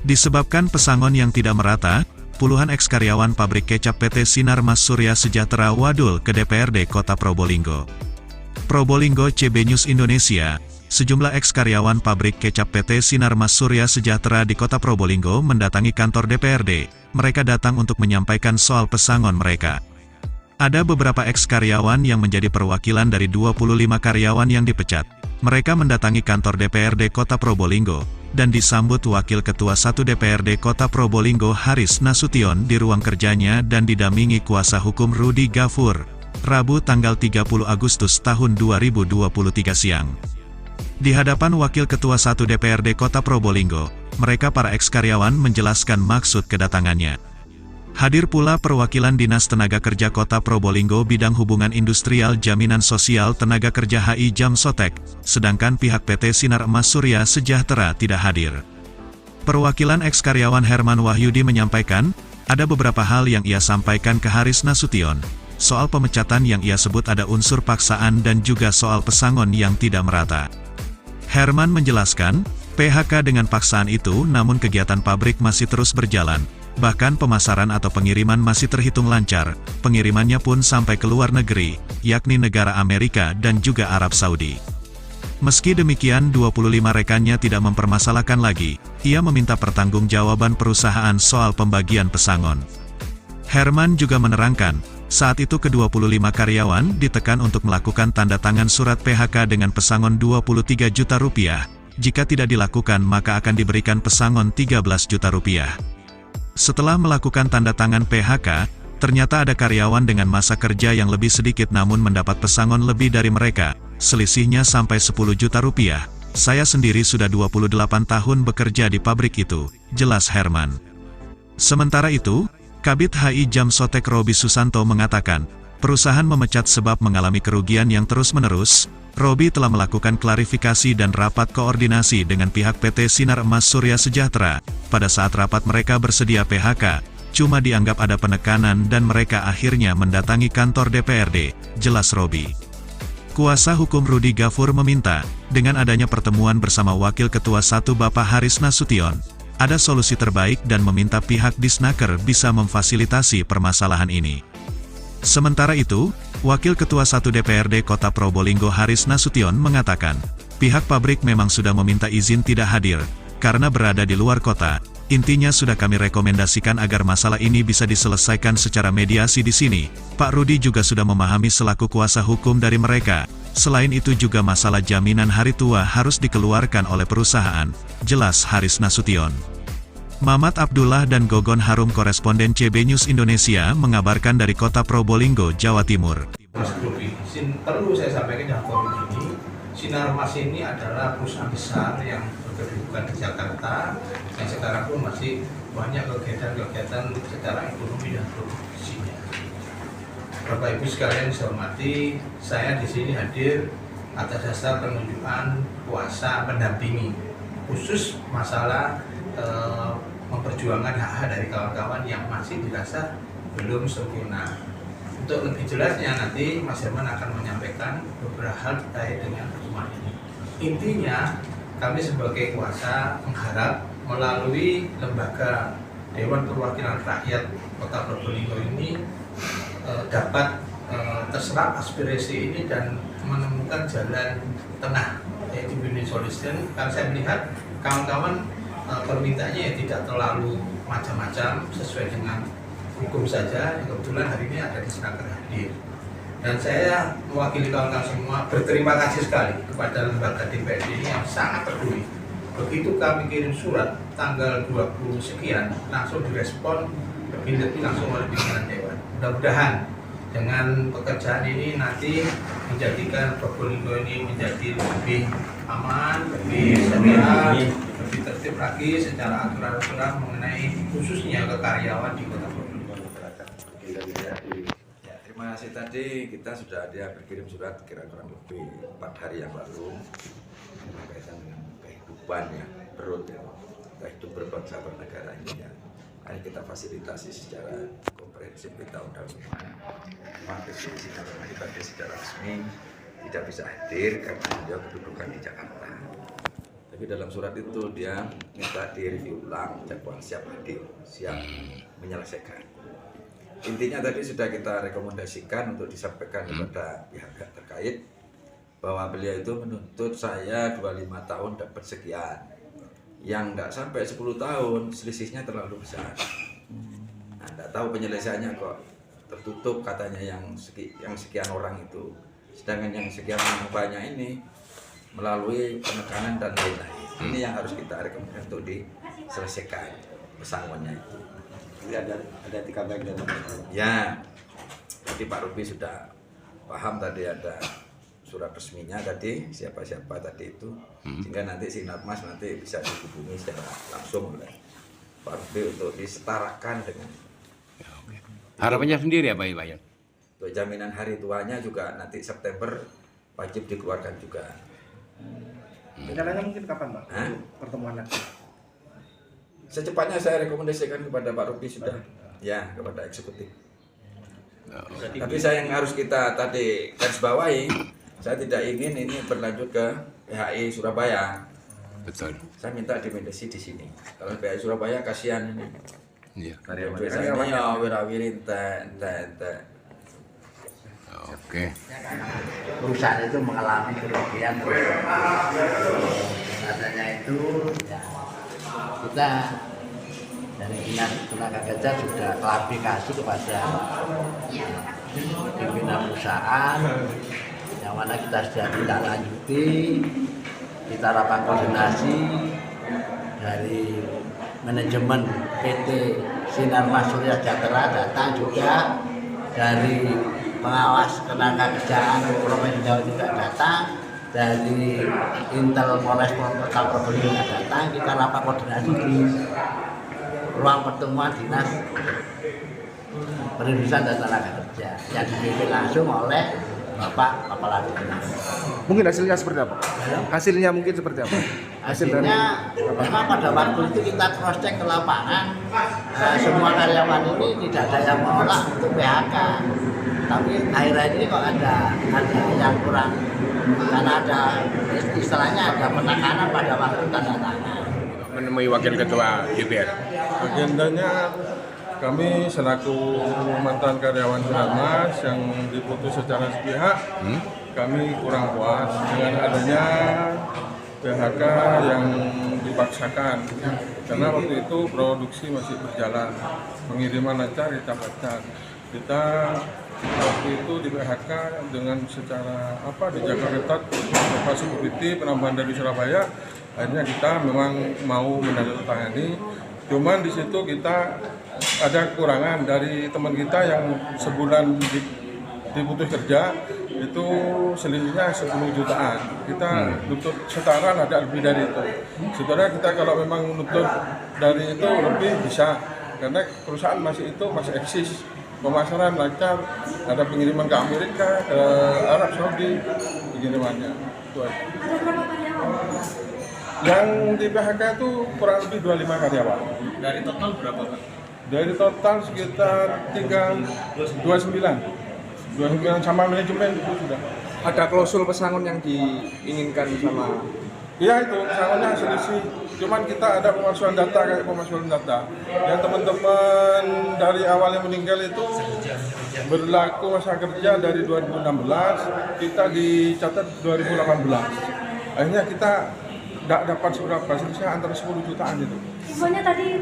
Disebabkan pesangon yang tidak merata, puluhan eks-karyawan pabrik kecap PT Sinar Mas Surya Sejahtera wadul ke DPRD Kota Probolinggo. Probolinggo CB News Indonesia, sejumlah eks-karyawan pabrik kecap PT Sinar Mas Surya Sejahtera di Kota Probolinggo mendatangi kantor DPRD. Mereka datang untuk menyampaikan soal pesangon mereka. Ada beberapa eks-karyawan yang menjadi perwakilan dari 25 karyawan yang dipecat. Mereka mendatangi kantor DPRD Kota Probolinggo, dan disambut Wakil Ketua 1 DPRD Kota Probolinggo Haris Nasution di ruang kerjanya dan didampingi kuasa hukum Rudi Gafur, Rabu tanggal 30 Agustus tahun 2023 siang. Di hadapan Wakil Ketua 1 DPRD Kota Probolinggo, mereka para eks-karyawan menjelaskan maksud kedatangannya. Hadir pula perwakilan Dinas Tenaga Kerja Kota Probolinggo Bidang Hubungan Industrial Jaminan Sosial Tenaga Kerja HI Jamsotek, sedangkan pihak PT Sinar Mas Surya Sejahtera tidak hadir. Perwakilan eks-karyawan Herman Wahyudi menyampaikan, ada beberapa hal yang ia sampaikan ke Haris Nasution, soal pemecatan yang ia sebut ada unsur paksaan dan juga soal pesangon yang tidak merata. Herman menjelaskan, PHK dengan paksaan itu namun kegiatan pabrik masih terus berjalan. Bahkan pemasaran atau pengiriman masih terhitung lancar, pengirimannya pun sampai ke luar negeri, yakni negara Amerika dan juga Arab Saudi. Meski demikian 25 rekannya tidak mempermasalahkan lagi, ia meminta pertanggungjawaban perusahaan soal pembagian pesangon. Herman juga menerangkan, saat itu ke-25 karyawan ditekan untuk melakukan tanda tangan surat PHK dengan pesangon 23 juta rupiah, jika tidak dilakukan maka akan diberikan pesangon 13 juta rupiah. Setelah melakukan tanda tangan PHK, ternyata ada karyawan dengan masa kerja yang lebih sedikit namun mendapat pesangon lebih dari mereka, selisihnya sampai 10 juta rupiah. Saya sendiri sudah 28 tahun bekerja di pabrik itu, jelas Herman. Sementara itu, Kabid HI Jamsotek Robi Susanto mengatakan, perusahaan memecat sebab mengalami kerugian yang terus-menerus. Robi telah melakukan klarifikasi dan rapat koordinasi dengan pihak PT Sinar Mas Surya Sejahtera. Pada saat rapat mereka bersedia PHK, cuma dianggap ada penekanan dan mereka akhirnya mendatangi kantor DPRD, jelas Robi. Kuasa hukum Rudi Gafur meminta, dengan adanya pertemuan bersama Wakil Ketua 1 Bapak Haris Nasution, ada solusi terbaik dan meminta pihak Disnaker bisa memfasilitasi permasalahan ini. Sementara itu, Wakil Ketua 1 DPRD Kota Probolinggo Haris Nasution mengatakan, pihak pabrik memang sudah meminta izin tidak hadir, karena berada di luar kota. Intinya sudah kami rekomendasikan agar masalah ini bisa diselesaikan secara mediasi di sini. Pak Rudi juga sudah memahami selaku kuasa hukum dari mereka. Selain itu juga masalah jaminan hari tua harus dikeluarkan oleh perusahaan, jelas Haris Nasution. Mamat Abdullah dan Gogon Harum koresponden CB News Indonesia mengabarkan dari Kota Probolinggo, Jawa Timur. Mas Bobi, perlu saya sampaikan dalam forum ini, Sinar Mas ini adalah perusahaan besar yang berkedudukan di Jakarta, yang sekarang pun masih banyak kegiatan-kegiatan secara ekonomi dan produksinya. Bapak Ibu sekalian saya hormati, saya di sini hadir atas dasar penunjukan kuasa pendampingi, khusus masalah memperjuangkan hak-hak dari kawan-kawan yang masih dirasa belum sempurna. Untuk lebih jelasnya nanti Mas Herman akan menyampaikan beberapa hal terkait dengan pertemuan ini. Intinya kami sebagai kuasa mengharap melalui lembaga Dewan Perwakilan Rakyat Kota Probolinggo ini dapat terserap aspirasi ini dan menemukan jalan tengah, yaitu win-win solution. Karena saya melihat kawan-kawan permintaannya ya tidak terlalu macam-macam, sesuai dengan hukum saja. Yang kebetulan hari ini ada di Disnaker hadir, dan saya mewakili kawan-kawan semua berterima kasih sekali kepada lembaga DPRD ini yang sangat peduli. Begitu kami kirim surat tanggal 20 sekian, langsung direspon lebih langsung oleh pimpinan Dewan. Mudah-mudahan dengan pekerjaan ini nanti menjadikan Probolinggo ini menjadi lebih aman, lebih sehat, lebih tertib lagi secara aturan-aturan mengenai khususnya ke karyawan di Kota Probolinggo. Ya, terima kasih. Tadi kita sudah ada berkirim surat kira-kira lebih 4 hari yang lalu berkaitan dengan kehidupan ya, perut ya, hidup berbangsa bernegara ini ya. Ini kita fasilitasi secara komprehensif, kita undang-undang kita secara resmi tidak bisa hadir karena beliau kedudukan di Jakarta. Tapi dalam surat itu dia minta direview ulang, jadwal siap hadir, siap menyelesaikan. Intinya tadi sudah kita rekomendasikan untuk disampaikan kepada pihak terkait bahwa beliau itu menuntut saya 25 tahun dapat sekian. Yang nggak sampai 10 tahun, selisihnya terlalu besar. Nah, nggak tahu penyelesaiannya kok tertutup katanya yang sekian orang itu. Sedangkan yang sekian banyak ini melalui penekanan dan lain-lain. Ini yang harus kita rekomendasikan untuk diselesaikan pesangonnya itu. Jadi ada etika baik dan ya. Jadi Pak Rubi sudah paham tadi ada surat resminya tadi siapa-siapa tadi itu, sehingga nanti Sinarmas nanti bisa dihubungi secara langsung oleh Pak Rubi untuk disetarakan dengan. Harapannya sendiri apa Pak Yan? Untuk jaminan hari tuanya juga nanti September wajib dikeluarkan juga. rencananya mungkin kapan Pak pertemuan lagi? Secepatnya saya rekomendasikan kepada Pak Rubi sudah, ya kepada eksekutif. Tapi saya yang harus kita tadi garis bawahi, saya tidak ingin ini berlanjut ke PHI Surabaya. Betul. Saya minta dimediasi di sini. Kalau PHI Surabaya kasihan ini. Iya. Karyawan ya wirawiri ente. Oke. Perusahaan itu mengalami kerugian adanya itu ya, kita dari Dinas Tenaga Kerja sudah klarifikasi kepada pimpinan perusahaan yang mana kita sudah tindak lanjuti, kita rapat koordinasi dari manajemen PT Sinarmas Surya Sejahtera datang juga, dari pengawas tenaga kerjaan Provinsi Jawa juga datang, dari Intel Polres Kota Probolinggo datang. Kita rapat koordinasi di ruang pertemuan Dinas Perindustrian dan Tenaga Kerja yang dipimpin langsung oleh Bapak Kepala Dinas. Mungkin hasilnya seperti apa? Hasilnya mungkin seperti apa? Hasilnya memang pada waktu itu kita cross check ke lapangan, semua karyawan ini tidak ada yang menolak untuk PHK. Tapi akhirnya ini kok ada yang kurang, karena ada istilahnya ada penekanan pada waktu tanda tangan. Menemui Wakil Ketua DPR. Agendanya kami selaku mantan karyawan Sinarmas yang diputus secara sepihak, kami kurang puas dengan adanya PHK yang dipaksakan, karena waktu itu produksi masih berjalan, pengiriman lancar, kita waktu itu di PHK dengan secara dijaga ketat, security, penambahan dari Surabaya. Akhirnya kita memang mau menandatangani, cuman di situ kita ada kekurangan dari teman kita yang sebulan diputus kerja itu selisihnya 10 jutaan. Kita nuntut setara ada lebih dari itu. Sebenarnya kita kalau memang nuntut dari itu lebih bisa, karena perusahaan masih eksis, pemasaran lancar, ada pengiriman ke Amerika, ke Arab Saudi, pengirimannya. Itu aja. Yang di PHK itu kurang lebih 25 karyawan. Dari total berapa Pak? Dari total sekitar 29 sama manajemen itu sudah. Ada klausul pesangon yang diinginkan sama? Iya, itu pesangonnya selisih. Cuman kita ada pemalsuan data, kayak pemalsuan data. Yang teman-teman dari awal yang meninggal itu berlaku masa kerja dari 2016, kita dicatat 2018. Akhirnya kita tidak dapat seberapa, selisihnya antara 10 jutaan itu. Semuanya tadi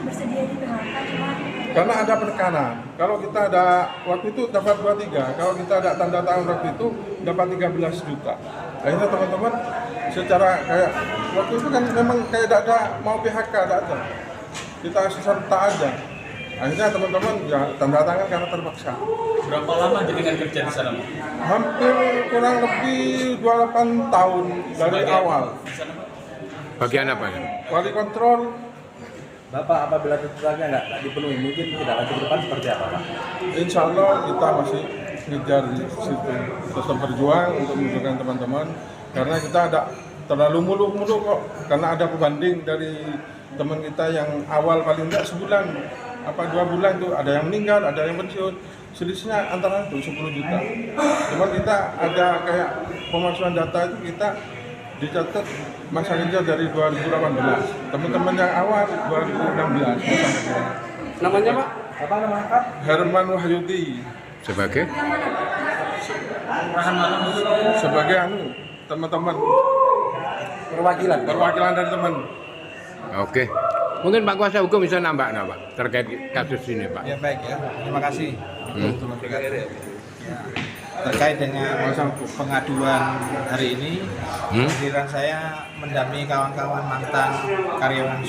bersedia di PHK, cuma karena ada penekanan. Kalau kita ada waktu itu dapat 23, kalau kita ada tanda tangan waktu itu dapat 13 juta. Akhirnya teman-teman secara kayak waktu itu kan memang kayak tidak ada mau PHK, tidak ada. Kita serta aja. Akhirnya teman-teman ya tanda tangan karena terpaksa. Berapa lama jenengan kerja di sana? Hampir kurang lebih 28 tahun dari awal. Bagian apa ya? Wali kontrol. Bapak apabila tuntutannya nggak dipenuhi, mungkin tidak lanjut ke depan seperti apa Pak? Insya Allah kita masih ngejar di situ, tetap berjuang untuk menunjukkan teman-teman, karena kita ada terlalu mulu-mulu kok, karena ada pembanding dari teman kita yang awal paling enggak sebulan, 2 bulan itu ada yang meninggal, ada yang pensiun, selisihnya antara itu 10 juta. Cuma kita ada kayak pemalsuan data itu kita dicatat masa kerja dari 2018. Teman-teman yang awal 2016 masa kerja. Namanya Pak? Apa nama Pak? Herman Wahyudi Sebagai sebagai teman-teman perwakilan dari teman. oke. Mungkin Pak kuasa hukum bisa nambah Pak terkait kasus ini Pak. Ya baik ya, terima kasih. Ya, terkait dengan pengaduan hari ini, kehadiran saya mendampingi kawan-kawan mantan karyawan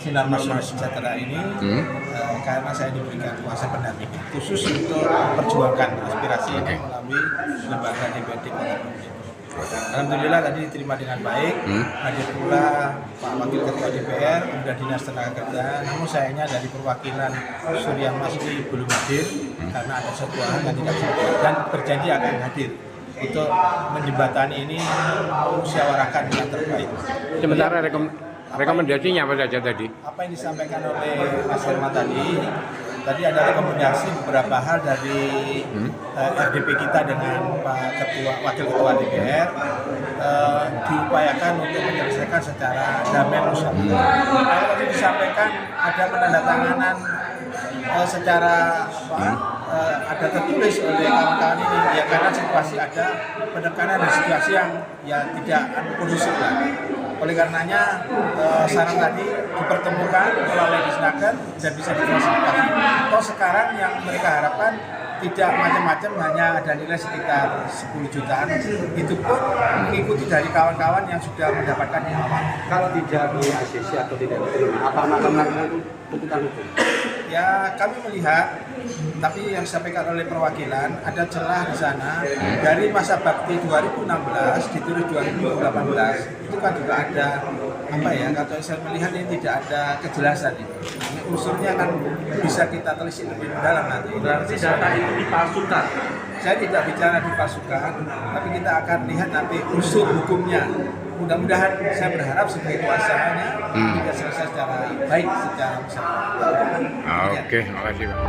Sinar Mas Sejahtera ini karena saya diberikan kuasa pendampingan khusus untuk memperjuangkan aspirasi ini melalui lembaga DPRD Kota Probolinggo. Alhamdulillah tadi diterima dengan baik. Hadir pula Pak Wakil Ketua DPR, kemudian Dinas Tenaga Kerja. Namun sayangnya dari perwakilan Surya Mas ini belum hadir karena ada satu hal yang tidak bisa dan berjanji akan hadir untuk menjembatani ini, musyawarahkan yang terbaik. Sementara rekomendasinya apa saja tadi? Apa yang disampaikan oleh Mas Herman tadi ada rekomendasi beberapa hal dari RDP kita dengan Pak Wakil Ketua DPR diupayakan untuk menyelesaikan secara damai musyawarah. Kalau tadi disampaikan ada penandatanganan secara ada tertulis oleh kawan-kawan ini ya karena situasi ada penekanan dan situasi yang ya tidak kondusif lah. Oleh karenanya saran tadi dipertemukan melalui disnaker dan bisa difasilitasi. Toh sekarang yang mereka harapkan tidak macam-macam, hanya ada nilai sekitar 10 jutaan. Itu pun mengikuti dari kawan-kawan yang sudah mendapatkan awal. Kalau tidak di ACC atau tidak diterima, apa akan melakukan tuntutan hukum? Ya kami melihat, tapi yang disampaikan oleh perwakilan ada celah di sana dari masa bakti 2016 ditulis 2018 itu kan juga ada apa ya? Kalau saya melihat ini tidak ada kejelasan itu. Unsurnya kan bisa kita telisik lebih mendalam nanti. Berarti data itu dipalsukan. Saya tidak bicara dipalsukan, tapi kita akan lihat nanti unsur hukumnya. Mudah-mudahan saya berharap sebagai kuasanya tidak selesai secara baik secara musyawarah. Oke, makasih Pak.